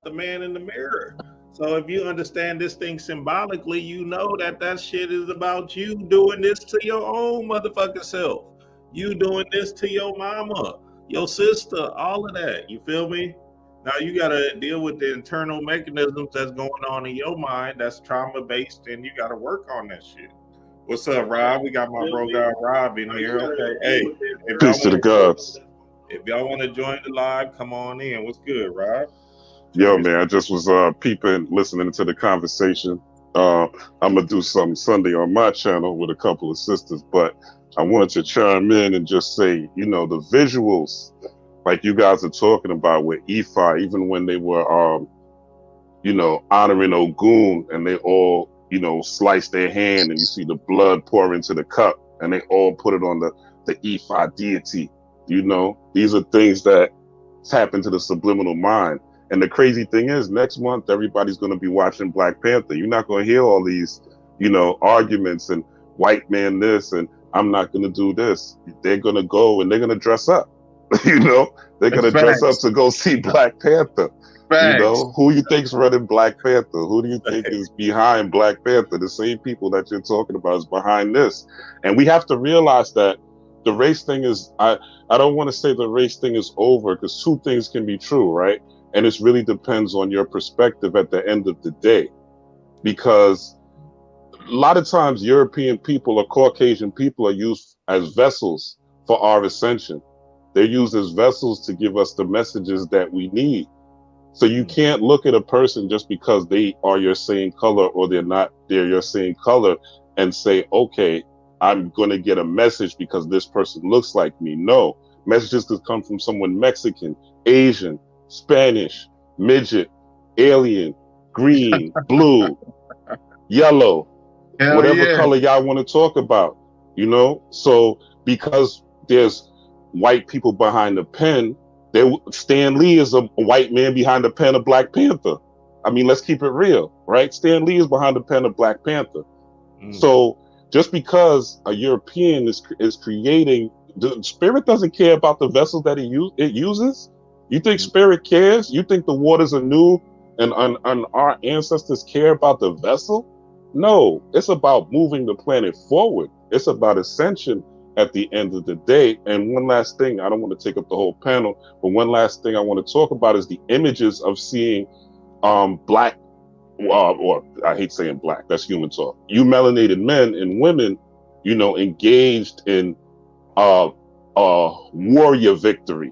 the man in the mirror. So if you understand this thing symbolically, you know that that shit is about you doing this to your own motherfucking self. You doing this to your mama, your sister, all of that. You feel me? Now you gotta deal with the internal mechanisms that's going on in your mind that's trauma based, and you gotta work on that shit. What's up, Rob? We got my bro guy Rob in here. Okay, hey, if y'all Peace to want the to join, gods. if y'all want to join the live, come on in. What's good, Rob? Turn Yo, this. man, I just was peeping, listening to the conversation. Uh, I'm gonna do something Sunday on my channel with a couple of sisters, but I wanted to chime in and just say, the visuals, like you guys are talking about with Ifa, even when they were, honoring Ogun, and they all, slice their hand, and you see the blood pour into the cup, and they all put it on the Ifa deity. These are things that tap into the subliminal mind. And the crazy thing is, next month everybody's going to be watching Black Panther. You're not going to hear all these, arguments and white man this and I'm not going to do this. They're going to go and they're going to dress up. you know, they're going to dress up Facts. to go see Black Panther. Facts. Who you think's running Black Panther? Who do you think is behind Black Panther? The same people that you're talking about is behind this. And we have to realize that the race thing is, I don't want to say the race thing is over, because two things can be true, right? And it really depends on your perspective at the end of the day. Because a lot of times European people or Caucasian people are used as vessels for our ascension. They're used as vessels to give us the messages that we need. So you can't look at a person just because they are your same color or they're your same color and say, okay, I'm going to get a message because this person looks like me. No, messages could come from someone Mexican, Asian, Spanish, midget, alien, green, blue, yellow, Hell whatever yeah. color y'all want to talk about, So because there's white people behind the pen, Stan Lee is a white man behind the pen of Black Panther. I mean, let's keep it real, right? Stan Lee is behind the pen of Black Panther. So just because a European is creating, the spirit doesn't care about the vessels that it uses. You think spirit cares? You think the waters are new and our ancestors care about the vessel? No, it's about moving the planet forward. It's about ascension at the end of the day. And one last thing, I don't want to take up the whole panel, but one last thing I want to talk about is the images of seeing black, or I hate saying black, that's human talk. You melanated men and women, engaged in warrior victory,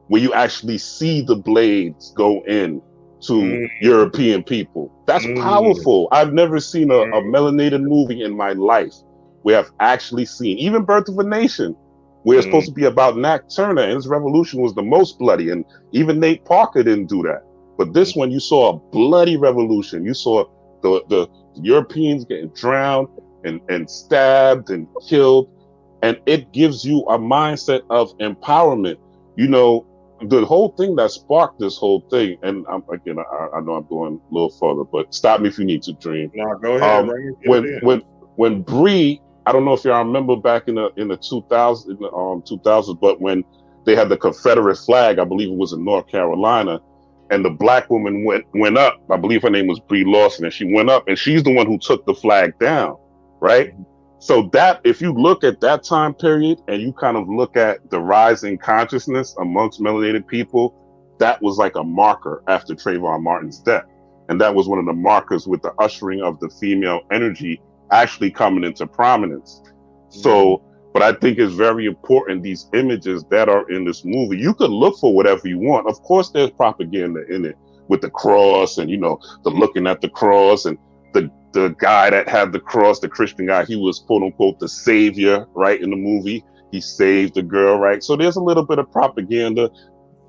where you actually see the blades go in to European people. That's powerful. I've never seen a melanated movie in my life where I've actually seen, even Birth of a Nation, where it's supposed to be about Nat Turner, and his revolution was the most bloody, and even Nate Parker didn't do that. But this one, you saw a bloody revolution. You saw the Europeans getting drowned and stabbed and killed. And it gives you a mindset of empowerment. The whole thing that sparked this whole thing, and I know I'm going a little further, but stop me if you need to, Dream. No, go ahead, bring it When Bree, I don't know if y'all remember back in the 2000s, but when they had the Confederate flag, I believe it was in North Carolina, and the black woman went up. I believe her name was Bree Lawson, and she went up, and she's the one who took the flag down, right? So that, if you look at that time period and you kind of look at the rising consciousness amongst melanated people, that was like a marker after Trayvon Martin's death. And that was one of the markers with the ushering of the female energy actually coming into prominence. So, but I think it's very important, these images that are in this movie. You could look for whatever you want. Of course, there's propaganda in it with the cross and, the looking at the cross, and the guy that had the cross, the Christian guy, he was quote unquote the savior, right? In the movie, he saved the girl, right? So there's a little bit of propaganda.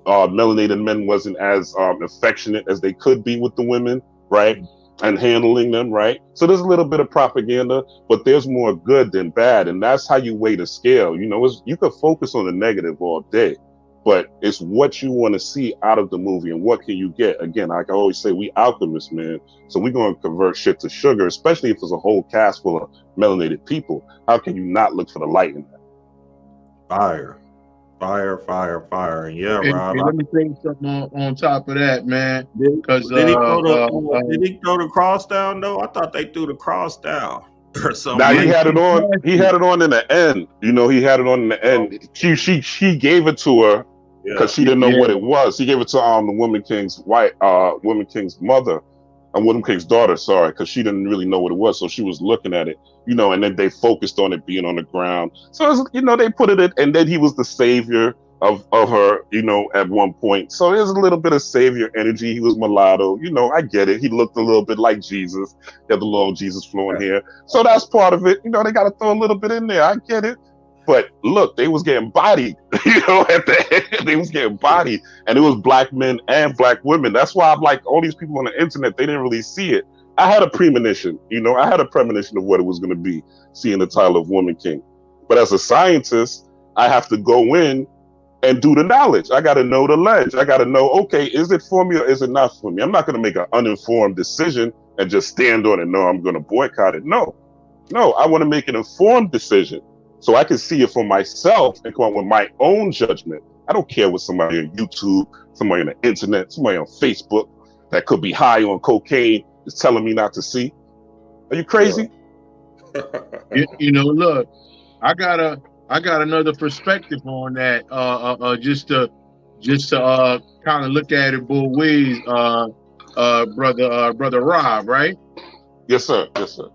Melanated men wasn't as affectionate as they could be with the women, right? And handling them, right? So there's a little bit of propaganda, but there's more good than bad. And that's how you weigh the scale. You could focus on the negative all day, but it's what you want to see out of the movie and what can you get. Again, like I always say, we alchemists, man. So we're going to convert shit to sugar, especially if there's a whole cast full of melanated people. How can you not look for the light in that? Fire. Fire, fire, fire. Yeah, Rob. And let me say something on top of that, man. Did, Because did he throw the did he throw the cross down though? I thought they threw the cross down or something Now he yeah, like had it that. on. He had it on in the end. You know, he had it on in the Oh, end. She gave it to her because yeah. she didn't know yeah, what it was. He gave it to the Woman King's Woman King's mother, and Woman King's daughter. Sorry, because she didn't really know what it was, so she was looking at it. You know, and then they focused on it being on the ground. So it's, you know, they put it in, and then he was the savior of her. You know, at one point. So there's a little bit of savior energy. He was mulatto. You know, I get it. He looked a little bit like Jesus. He had the long Jesus flowing hair. So that's part of it. You know, they got to throw a little bit in there. I get it. But look, they was getting bodied. You know, at the end, they was getting bodied, and it was black men and black women. That's why I'm like, all these people on the internet, they didn't really see it. I had a premonition. You know, I had a premonition of what it was going to be, seeing the title of Woman King. But as a scientist, I have to go in and do the knowledge. I got to know the ledge. I got to know, okay, is it for me or is it not for me? I'm not going to make an uninformed decision and just stand on it. No, I'm going to boycott it. No, I want to make an informed decision so I can see it for myself and come up with my own judgment. I don't care what somebody on YouTube, somebody on the internet, somebody on Facebook that could be high on cocaine is telling me not to see. Are you crazy? you know, look, I got another perspective on that. Just to kind of look at it both ways. Brother Rob, right? Yes, sir. Yes, sir.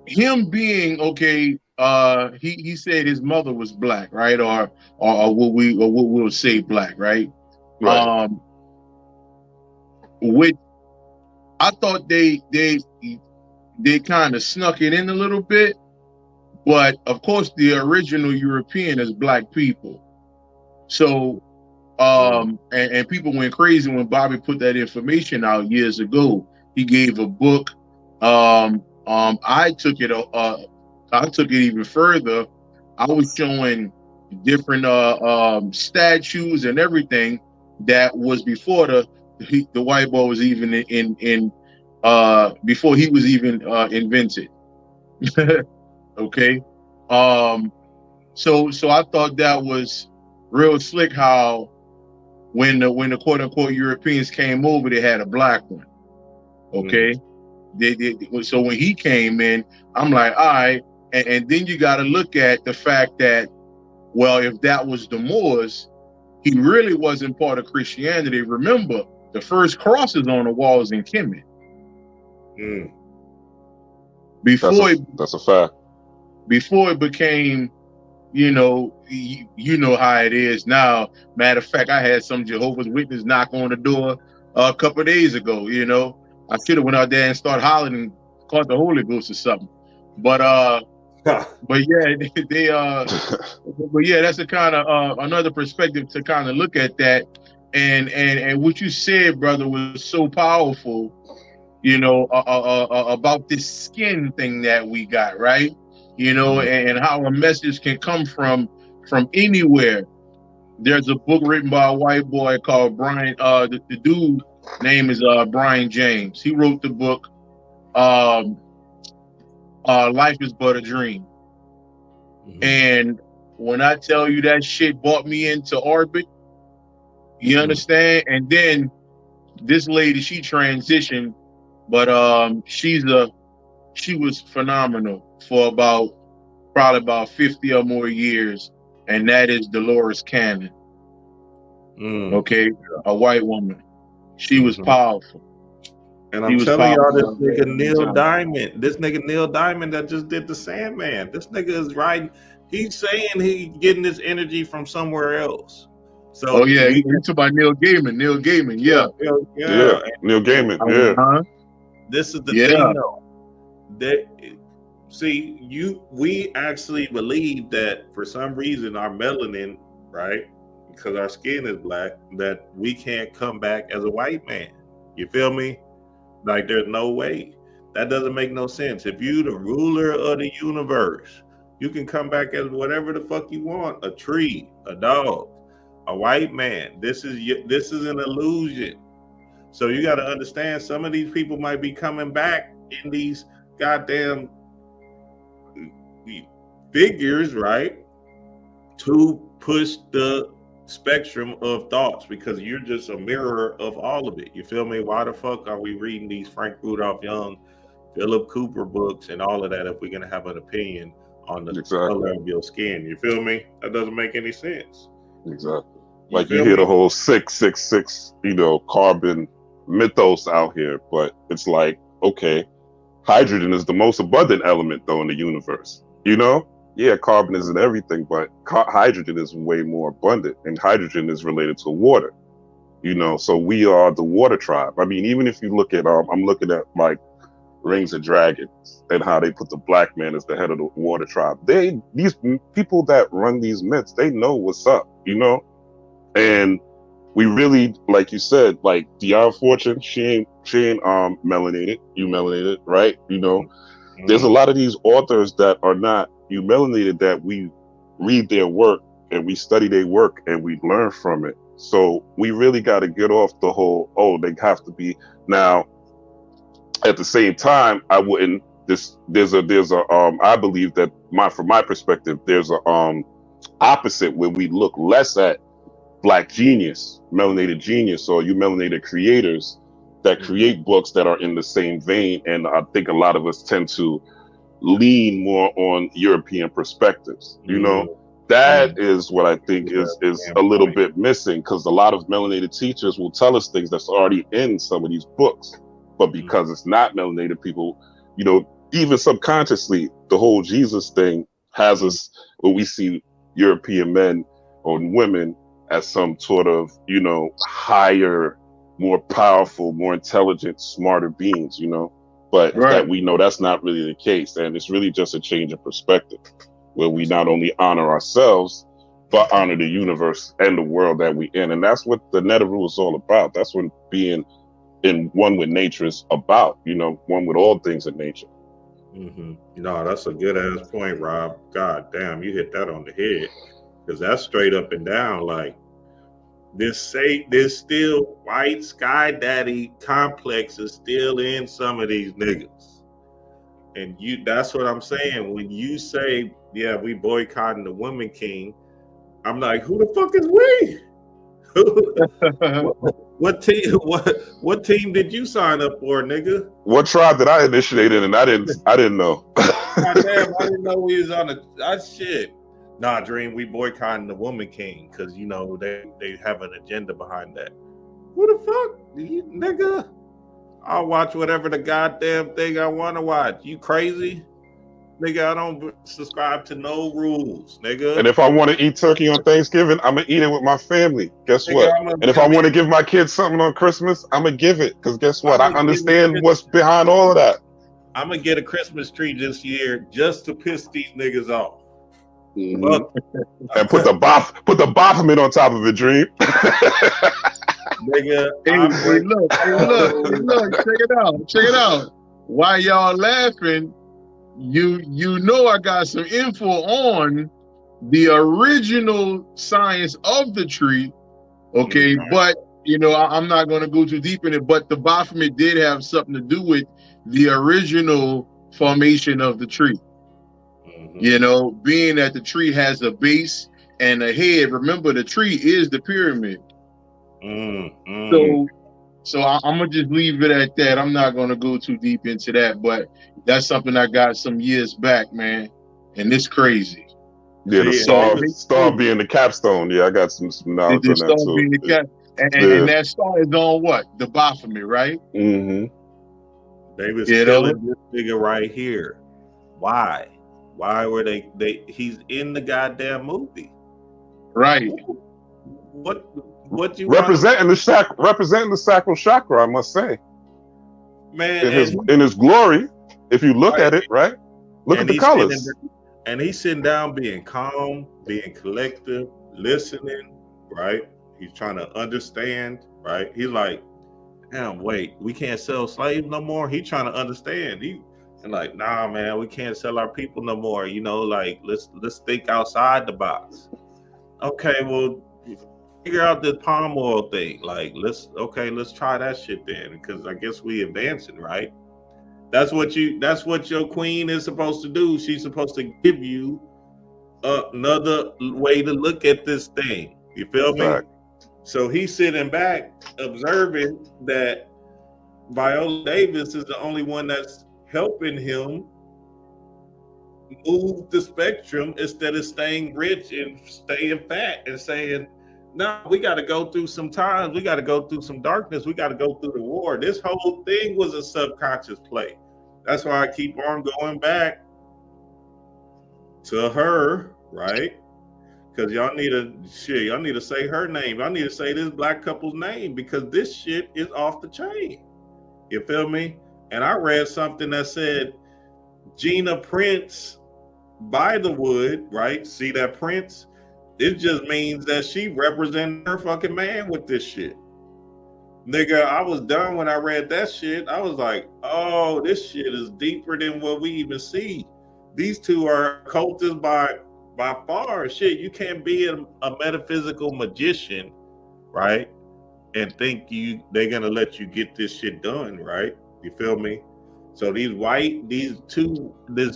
Him being okay. He said his mother was black, right? Or what we'll say black, right? Right. Which I thought they kind of snuck it in a little bit, but of course the original European is black people. So and people went crazy when Bobby put that information out years ago. He gave a book. I took it even further. I was showing different statues and everything that was before the white boy was even in before he was even invented. Okay. So I thought that was real slick how when the quote unquote Europeans came over, they had a black one. Okay. So when he came in, I'm like, all right. And then you got to look at the fact that, well, if that was the Moors, he really wasn't part of Christianity. Remember, the first crosses on the walls in Kemet. That's a fact. Before it became, you know how it is now. Matter of fact, I had some Jehovah's Witness knock on the door a couple of days ago. You know, I should have went out there and started hollering and caught the Holy Ghost or something. But yeah, they but yeah, that's a kind of another perspective to kind of look at that. And what you said, brother, was so powerful. You know, about this skin thing that we got, right? You know, and how a message can come from anywhere. There's a book written by a white boy called Brian. The dude name is Brian James. He wrote the book Life is But a Dream. And when I tell you that shit brought me into orbit, you understand? And then this lady, she transitioned, but she was phenomenal for probably about 50 or more years, and that is Dolores Cannon. Okay, a white woman. She was powerful. And I'm telling y'all, this nigga Neil Diamond, that just did the Sandman. This nigga is writing. He's saying he getting this energy from somewhere else. So you talk about Neil Gaiman. Neil Gaiman, yeah. Neil Gaiman, yeah. This is the thing, though. We actually believe that for some reason our melanin, right, because our skin is black, that we can't come back as a white man. You feel me? Like, there's no way. That doesn't make no sense. If you the ruler of the universe, you can come back as whatever the fuck you want. A tree, a dog, a white man. This is an illusion. So you got to understand, some of these people might be coming back in these goddamn figures, right? to push the spectrum of thoughts, because you're just a mirror of all of it. You feel me? Why the fuck are we reading these Frank Rudolph Young, Philip Cooper books and all of that if we're gonna have an opinion on the color of your skin? You feel me? That doesn't make any sense. Exactly. Like you hear the whole 666, carbon mythos out here, but it's like, okay, hydrogen is the most abundant element though in the universe. Yeah, carbon isn't everything, but hydrogen is way more abundant, and hydrogen is related to water. So we are the water tribe. I mean, even if you look at, I'm looking at like Rings of Dragons and how they put the black man as the head of the water tribe. These people that run these myths, they know what's up, and we really, like you said, like Deanna Fortune, she ain't melanated. You melanated, right? There's a lot of these authors that are not melanated that we read their work and we study their work and we learn from it. So we really got to get off the whole, they have to be. Now, at the same time, I wouldn't. I believe that from my perspective, there's a opposite where we look less at Black genius, melanated genius, or you melanated creators that create books that are in the same vein. And I think a lot of us tend to lean more on European perspectives. That is what I think is a little bit missing, because a lot of melanated teachers will tell us things that's already in some of these books, but because it's not melanated, people, even subconsciously, the whole Jesus thing has us where we see European men or women as some sort of, higher, more powerful, more intelligent, smarter beings, but that we know that's not really the case. And it's really just a change of perspective where we not only honor ourselves, but honor the universe and the world that we in. And that's what the Neteru is all about. That's what being in one with nature is about, one with all things in nature. No, that's a good ass point, Rob. God damn, you hit that on the head. Because that's straight up and down. Like, this still white sky daddy complex is still in some of these niggas. And that's what I'm saying. When you say, yeah, we boycotting the Woman King, I'm like, who the fuck is we? What team did you sign up for, nigga? What tribe did I initiate in? And I didn't know. God damn, I didn't know we was on that shit. Nah, Dream, we boycotting the Woman King because they have an agenda behind that. Who the fuck, nigga? I'll watch whatever the goddamn thing I want to watch. You crazy? Nigga, I don't subscribe to no rules, nigga. And if I want to eat turkey on Thanksgiving, I'm going to eat it with my family. Guess what? And if I want to give my kids something on Christmas, I'm going to give it. Because guess what? I understand what's behind all of that. I'm going to get a Christmas tree this year just to piss these niggas off. And put the Baphomet on top of it, Dream. Nigga, hey, look, check it out. While y'all laughing, you know I got some info on the original science of the tree, okay? But I'm not going to go too deep in it, but the Baphomet did have something to do with the original formation of the tree. Being that the tree has a base and a head. Remember, the tree is the pyramid. So I'm gonna just leave it at that. I'm not gonna go too deep into that, but that's something I got some years back, man, and it's crazy. Yeah, the star being the capstone. Yeah, I got some knowledge on that too. Being the and that star is on what? The Baphomet, right? They was killing this nigga right here. Why? Why were they? He's in the goddamn movie, right? What you representing the sacral chakra? I must say, man, in his glory. If you look at it, right? Look at the colors. And he's sitting down, being calm, being collective, listening. Right? He's trying to understand. Right? He's like, damn, wait, we can't sell slaves no more. He's trying to understand. And like, nah, man, we can't sell our people no more. Like let's think outside the box. Okay, well, figure out this palm oil thing. Like, let's try that shit then, because I guess we advancing, right? That's what your queen is supposed to do. She's supposed to give you another way to look at this thing. You feel me? Fact. So he's sitting back observing that Viola Davis is the only one that's helping him move the spectrum instead of staying rich and staying fat and saying, no, we got to go through some times. We got to go through some darkness. We got to go through the war. This whole thing was a subconscious play. That's why I keep on going back to her, right? Because y'all need to say her name. Y'all need to say this black couple's name because this shit is off the chain. You feel me? And I read something that said Gina Prince by the wood, right? See that Prince? It just means that she represented her fucking man with this shit. Nigga, I was done when I read that shit. I was like, oh, this shit is deeper than what we even see. These two are cultists by far. Shit, you can't be a metaphysical magician, right? And think they're gonna let you get this shit done, right? You feel me? So this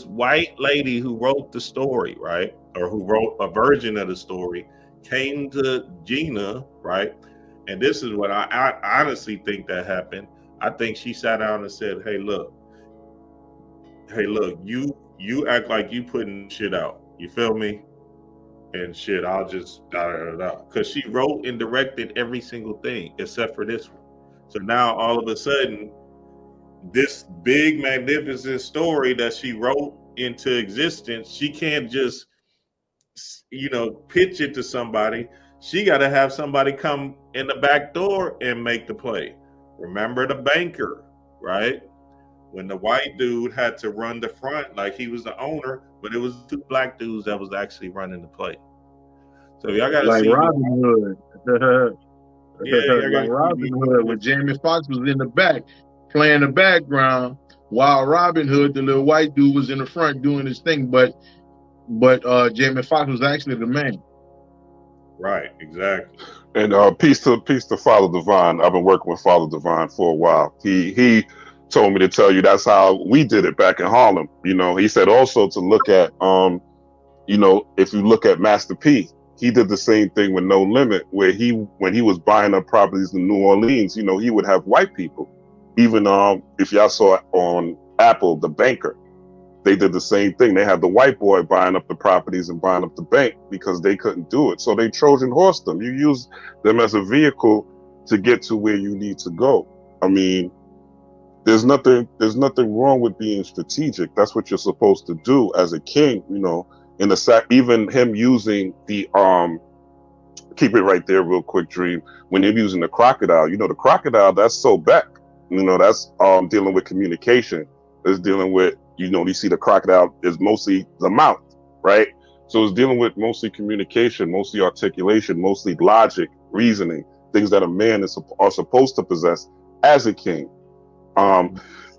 white lady who wrote the story, right? Or who wrote a version of the story came to Gina, right? And this is what I honestly think that happened. I think she sat down and said, hey, look, you act like you putting shit out. You feel me? And shit, I'll just because she wrote and directed every single thing except for this one. So now all of a sudden, this big magnificent story that she wrote into existence, she can't just pitch it to somebody. She got to have somebody come in the back door and make the play. Remember the banker, right? When the white dude had to run the front like he was the owner, but it was two black dudes that was actually running the play. So y'all got to like see Robin Hood. like Robin Hood when Jamie Foxx was in the back playing the background while Robin Hood, the little white dude, was in the front doing his thing. But Jamie Foxx was actually the man. Right, exactly. And peace to Father Divine. I've been working with Father Divine for a while. He told me to tell you that's how we did it back in Harlem. He said also to look at if you look at Master P, he did the same thing with No Limit, where when he was buying up properties in New Orleans, he would have white people. Even if y'all saw on Apple, the banker, they did the same thing. They had the white boy buying up the properties and buying up the bank because they couldn't do it. So they Trojan horsed them. You use them as a vehicle to get to where you need to go. I mean, there's nothing wrong with being strategic. That's what you're supposed to do as a king, in the even him using the keep it right there real quick, Dream. When him using the crocodile, the crocodile, that's so back. That's dealing with communication. It's dealing with, you see the crocodile is mostly the mouth, right? So it's dealing with mostly communication, mostly articulation, mostly logic, reasoning, things that a man are supposed to possess as a king.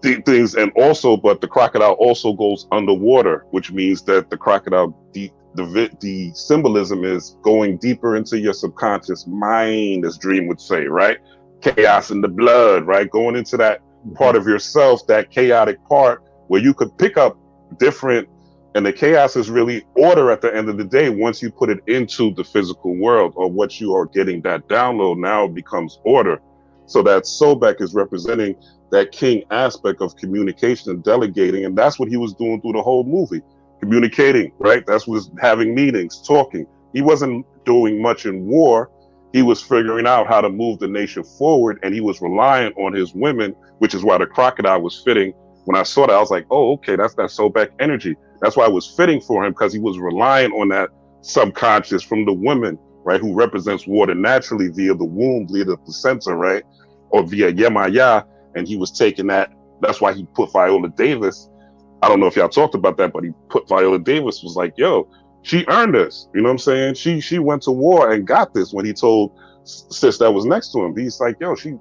Things, and also, but the crocodile also goes underwater, which means that the crocodile, the symbolism is going deeper into your subconscious mind, as Dream would say, right? Chaos in the blood, right? Going into that part of yourself, that chaotic part where you could pick up different, and the chaos is really order at the end of the day. Once you put it into the physical world, or what you are getting, that download now becomes order. So that Sobek is representing that king aspect of communication and delegating, and that's what he was doing through the whole movie. Communicating, right? That's was having meetings, talking. He wasn't doing much in war. He was figuring out how to move the nation forward, and he was relying on his women, which is why the crocodile was fitting. When I saw that, I was like, oh, okay, that's that Sobek energy. That's why it was fitting for him, because he was relying on that subconscious from the women, right, who represents water naturally via the womb, via the placenta, right, or via Yemaya, and he was taking that. That's why he put Viola Davis. I don't know if y'all talked about that, but he put Viola Davis, was like, yo, she earned this. You know what I'm saying? She went to war and got this. When he told sis that was next to him, he's like, yo, she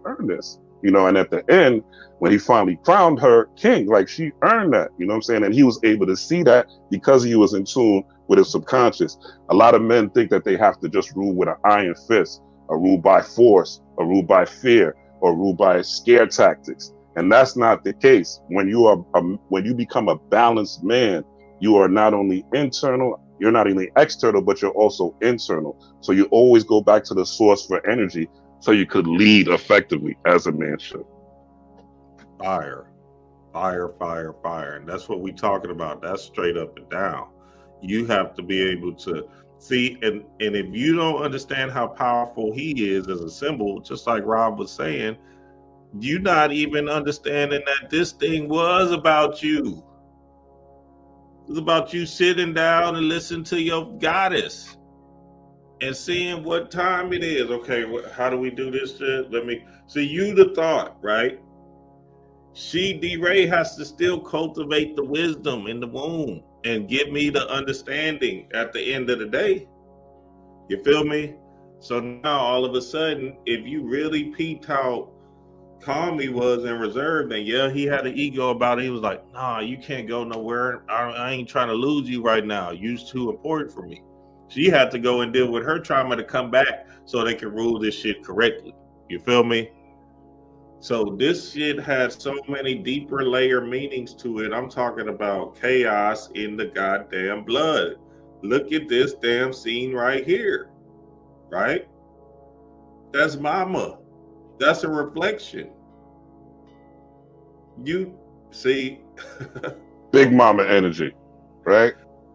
earned this. And at the end, when he finally crowned her king, like, she earned that. You know what I'm saying? And he was able to see that because he was in tune with his subconscious. A lot of men think that they have to just rule with an iron fist, or rule by force, or rule by fear, or rule by scare tactics. And that's not the case. When you become a balanced man, you are not only internal You're not only external, but you're also internal. So you always go back to the source for energy so you could lead effectively as a man should. Fire. And that's what we're talking about. That's straight up and down. You have to be able to see, and if you don't understand how powerful he is as a symbol, just like Rob was saying, you're not even understanding that this thing was about you. It was about you sitting down and listening to your goddess and seeing what time it is. Okay, how do we do this? Let me see. You the thought, right? D-Ray has to still cultivate the wisdom in the womb and give me the understanding at the end of the day. You feel me? So now all of a sudden, if you really peeped how calm he was and reserved, and yeah, he had an ego about it. He was like, nah, you can't go nowhere. I ain't trying to lose you right now. You're too important for me. She had to go and deal with her trauma to come back so they can rule this shit correctly. You feel me? So this shit has so many deeper layer meanings to it. I'm talking about chaos in the goddamn blood. Look at this damn scene right here, right? That's mama. That's a reflection. You see, Big mama energy, right?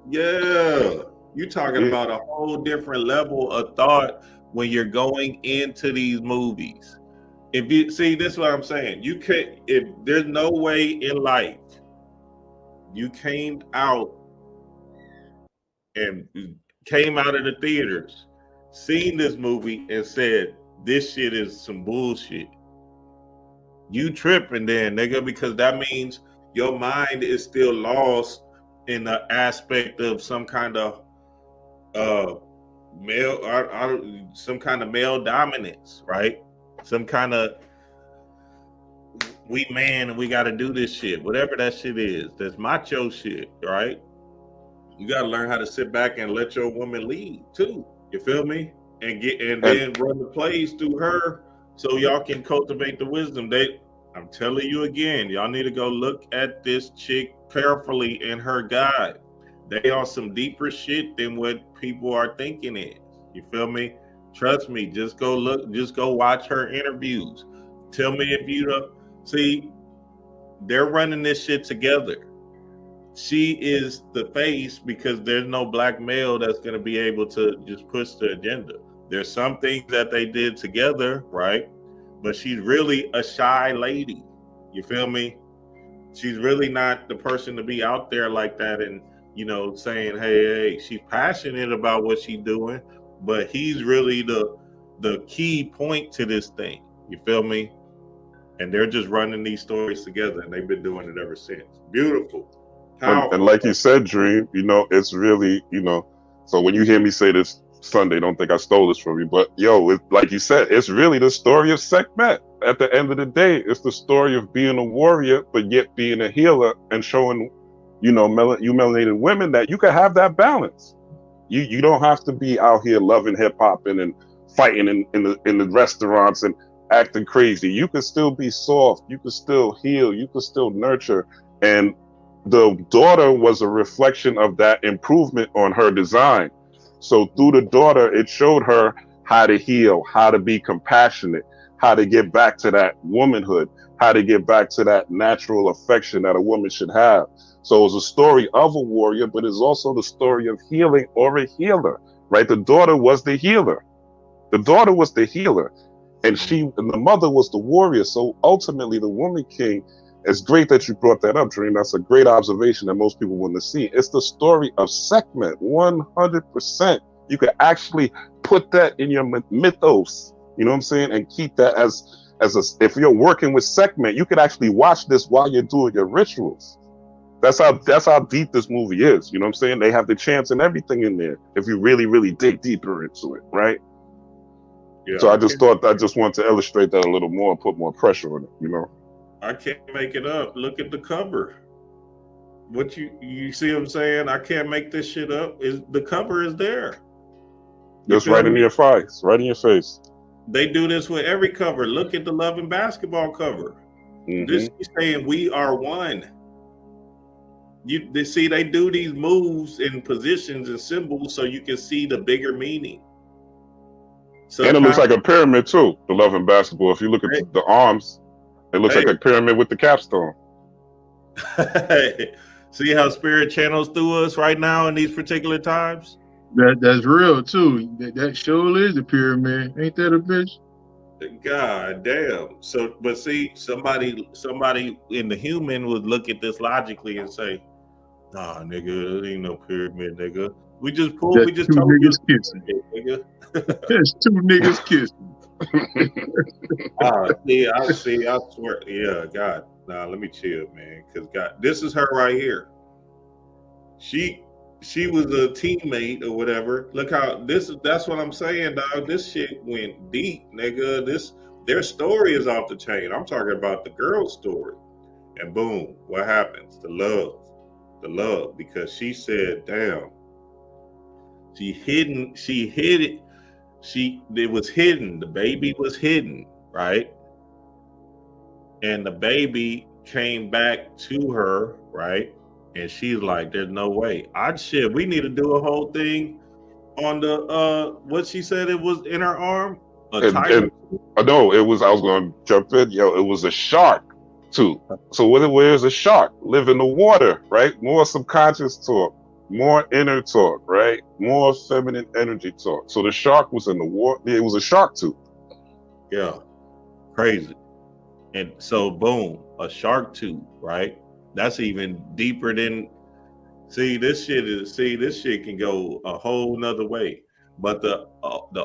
Yeah. You're talking about a whole different level of thought when you're going into these movies. If you see, this is what I'm saying. You can't, if there's no way in life you came out of the theaters, seen this movie and said, this shit is some bullshit. You tripping then, nigga, because that means your mind is still lost in the aspect of some kind of some kind of male dominance, right? Some kind of we man and we got to do this shit, whatever that shit is. That's macho shit, right? You got to learn how to sit back and let your woman lead too. You feel me? And then run the plays through her so y'all can cultivate the wisdom. I'm telling you again, y'all need to go look at this chick carefully in her guide. They are some deeper shit than what people are thinking is. You feel me? Trust me, just go look, just go watch her interviews. Tell me if you don't see, they're running this shit together. She is the face because there's no black male that's going to be able to just push the agenda. There's some things that they did together, right? But she's really a shy lady. You feel me? She's really not the person to be out there like that and, you know, saying, hey, she's passionate about what she's doing, but he's really the key point to this thing. You feel me? And they're just running these stories together, and they've been doing it ever since. Beautiful. And like you said, Dream, you know, it's really, you know, so when you hear me say this Sunday, don't think I stole this from you, but yo, like you said, it's really the story of Sekhmet. At the end of the day, it's the story of being a warrior, but yet being a healer and showing, you know, you melanated women that you can have that balance. You don't have to be out here loving hip hop and fighting in the restaurants and acting crazy. You can still be soft. You can still heal. You can still nurture. And the daughter was a reflection of that improvement on her design. So through the daughter, it showed her how to heal, how to be compassionate, how to get back to that womanhood, how to get back to that natural affection that a woman should have. So it's a story of a warrior, but it's also the story of healing or a healer, right? The daughter was the healer. The daughter was the healer, and the mother was the warrior. So ultimately, the woman king. It's great that you brought that up, Dream. That's a great observation that most people wouldn't have seen. It's the story of Sekhmet, 100%. You could actually put that in your mythos, you know what I'm saying, and keep that as if you're working with Sekhmet, you could actually watch this while you're doing your rituals. That's how deep this movie is, you know what I'm saying? They have the chants and everything in there if you really, really dig deeper into it, right? Yeah. So I just wanted to illustrate that a little more and put more pressure on it, you know? I can't make it up. Look at the cover. What you see what I'm saying? I can't make this shit up. The cover is there. Just right in your face, right in your face. They do this with every cover. Look at the Love and Basketball cover. Mm-hmm. This is saying we are one. They see they do these moves in positions and symbols so you can see the bigger meaning. And it looks like a pyramid too. The love in basketball. If you look at the arms, it looks like a pyramid with the capstone. See how spirit channels through us right now in these particular times? That's real too. That sure is a pyramid. Ain't that a bitch? God damn. So, but see, somebody in the human would look at this logically and say, "Nah, nigga, it ain't no pyramid, nigga. We just told two niggas kissing. Nigga. There's two niggas kissing." I swear. Yeah, God. Nah, let me chill, man. Cause God, this is her right here. She was a teammate or whatever. Look how that's what I'm saying, dog. This shit went deep, nigga. Their story is off the chain. I'm talking about the girl's story. And boom, what happens? The love. Because she said, damn. She hid it. It was hidden. The baby was hidden, right? And the baby came back to her, right? And she's like, there's no way. We need to do a whole thing on the what she said it was in her arm. Tiger. No, I was gonna jump in. It was a shark too. So where's a shark? Live in the water, right? More subconscious talk, more inner talk, right? More feminine energy talk. So the shark was in the water. It was a shark tooth. Yeah. Crazy. And so boom, a shark tooth, right? That's even deeper than this shit can go a whole nother way. But the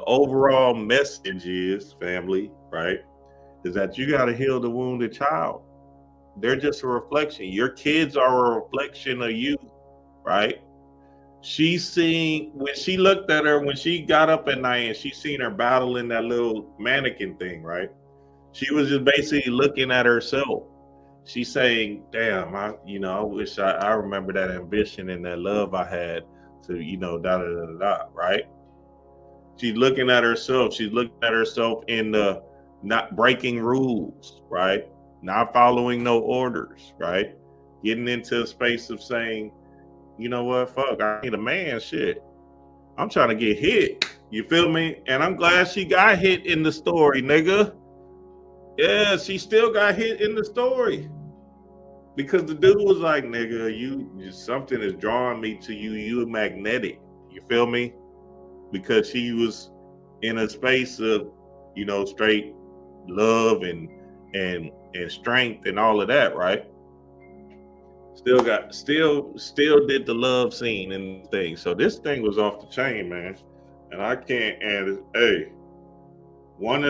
overall message is, family, right, is that you got to heal the wounded child. They're just a reflection. Your kids are a reflection of you, right? When she looked at her, when she got up at night and she seen her battling that little mannequin thing, right? She was just basically looking at herself. She's saying, damn, I wish I remember that ambition and that love I had to, right? She's looking at herself. She's looking at herself in the not breaking rules, right? Not following no orders, right? Getting into a space of saying, you know what, fuck, I need a man, shit. I'm trying to get hit. You feel me? And I'm glad she got hit in the story, nigga. Yeah, she still got hit in the story. Because the dude was like, nigga, something is drawing me to you. You magnetic. You feel me? Because she was in a space of, straight love and strength and all of that, right? Still did the love scene and thing. So this thing was off the chain, man. And I can't, and it's one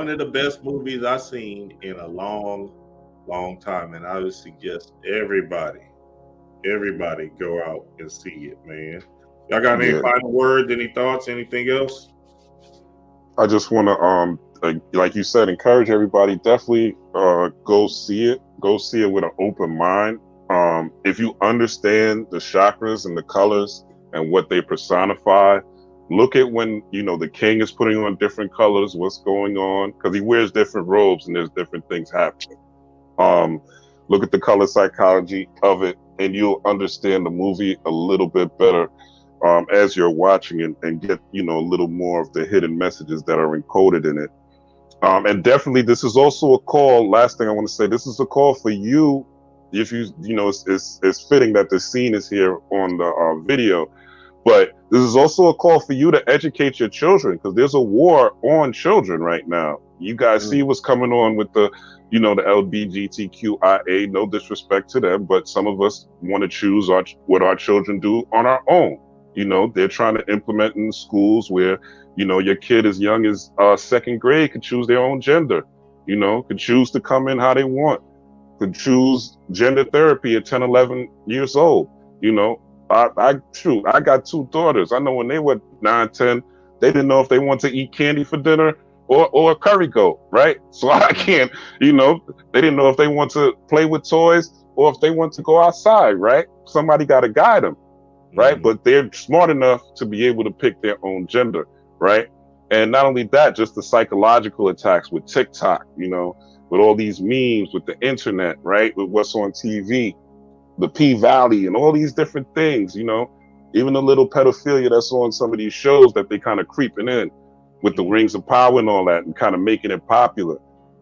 of the best movies I've seen in a long time. And I would suggest everybody go out and see it, man. Y'all got any final words, any thoughts, anything else? I just want to, like you said, encourage everybody. Definitely go see it. Go see it with an open mind. If you understand the chakras and the colors and what they personify, look at when, the king is putting on different colors, what's going on, because he wears different robes and there's different things happening. Look at the color psychology of it, and you'll understand the movie a little bit better as you're watching it, and get, a little more of the hidden messages that are encoded in it. And definitely, this is also a call. Last thing I want to say, this is a call for you. If it's fitting that the scene is here on the video, but this is also a call for you to educate your children, because there's a war on children right now. You guys see what's coming on with the, the LGBTQIA. No disrespect to them, but some of us want to choose what our children do on our own. They're trying to implement in schools where, your kid as young as second grade could choose their own gender, could choose to come in how they want, could choose gender therapy at 10, 11 years old. I got two daughters. I know when they were 9, 10, they didn't know if they wanted to eat candy for dinner or a curry goat, right? So I can't, they didn't know if they want to play with toys or if they want to go outside, right? Somebody got to guide them, right? But they're smart enough to be able to pick their own gender, right? And not only that, just the psychological attacks with TikTok, with all these memes, with the internet, right? With what's on TV. the P-Valley and all these different things, you know, even the little pedophilia that's on some of these shows that they kind of creeping in with the rings of power and all that and kind of making it popular.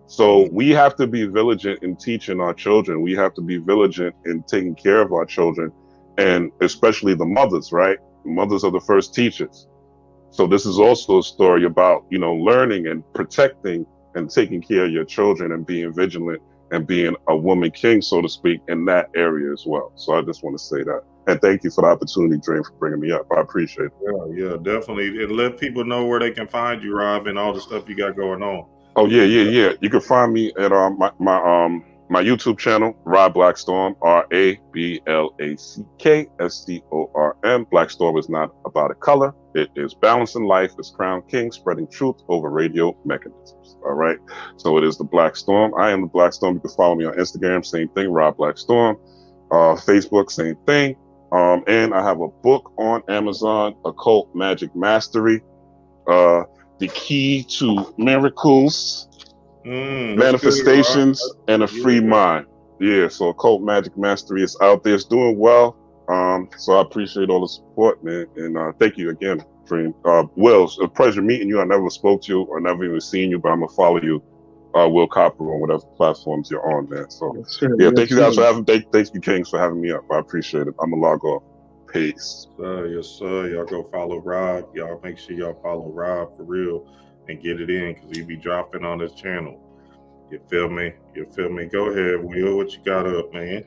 So we have to be vigilant in teaching our children. We have to be vigilant in taking care of our children, and especially the mothers, right? Mothers are the first teachers. So this is also a story about, you know, learning and protecting and taking care of your children and being vigilant and being a woman king, so to speak, in that area as well. So I just want to say that. And thank you for the opportunity, Dream, for bringing me up. I appreciate it. Yeah, definitely. And let people know where they can find you, Rob, and all the stuff you got going on. Oh, yeah. You can find me at my YouTube channel, Rob Blackstorm, RABLACKSTORM. Blackstorm is not about a color. It is balancing life as Crown King, spreading truth over radio mechanisms. All right. So it is the Black Storm. I am the Black Storm. You can follow me on Instagram, same thing, Rob Blackstorm. Facebook, same thing. And I have a book on Amazon, Occult Magic Mastery. The Key to Miracles, Manifestations, and a Free Mind. Yeah, so Occult Magic Mastery is out there. It's doing well. So I appreciate all the support, man. And thank you again, Dream. Will, it's a pleasure meeting you. I never spoke to you or never even seen you, but I'm going to follow you, Will Coppurue, on whatever platforms you're on, man. So, thank you guys for having me. Thank you, Kings, for having me up. I appreciate it. I'm going to log off. Peace. Yes, sir. Y'all go follow Rob. Y'all make sure y'all follow Rob for real and get it in, because he be dropping on this channel. You feel me? Go ahead, Will. What you got up, man?